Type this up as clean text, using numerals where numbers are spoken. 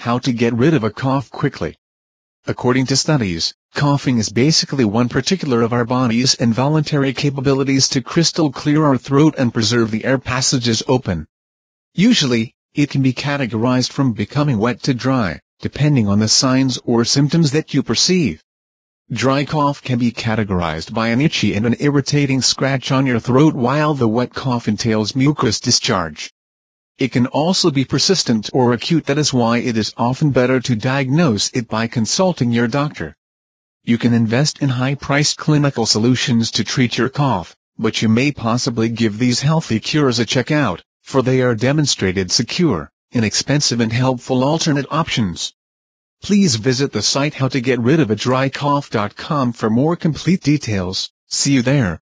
How to get rid of a cough quickly. According to studies, coughing is basically one particular of our body's involuntary capabilities to crystal clear our throat and preserve the air passages open. Usually, it can be categorized from becoming wet to dry, depending on the signs or symptoms that you perceive. Dry cough can be categorized by an itchy and an irritating scratch on your throat, while the wet cough entails mucus discharge. It can also be persistent or acute. That is why it is often better to diagnose it by consulting your doctor. You can invest in high-priced clinical solutions to treat your cough, but you may possibly give these healthy cures a check out, for they are demonstrated secure, inexpensive and helpful alternate options. Please visit the site howtogetridofadrycough.com for more complete details. See you there.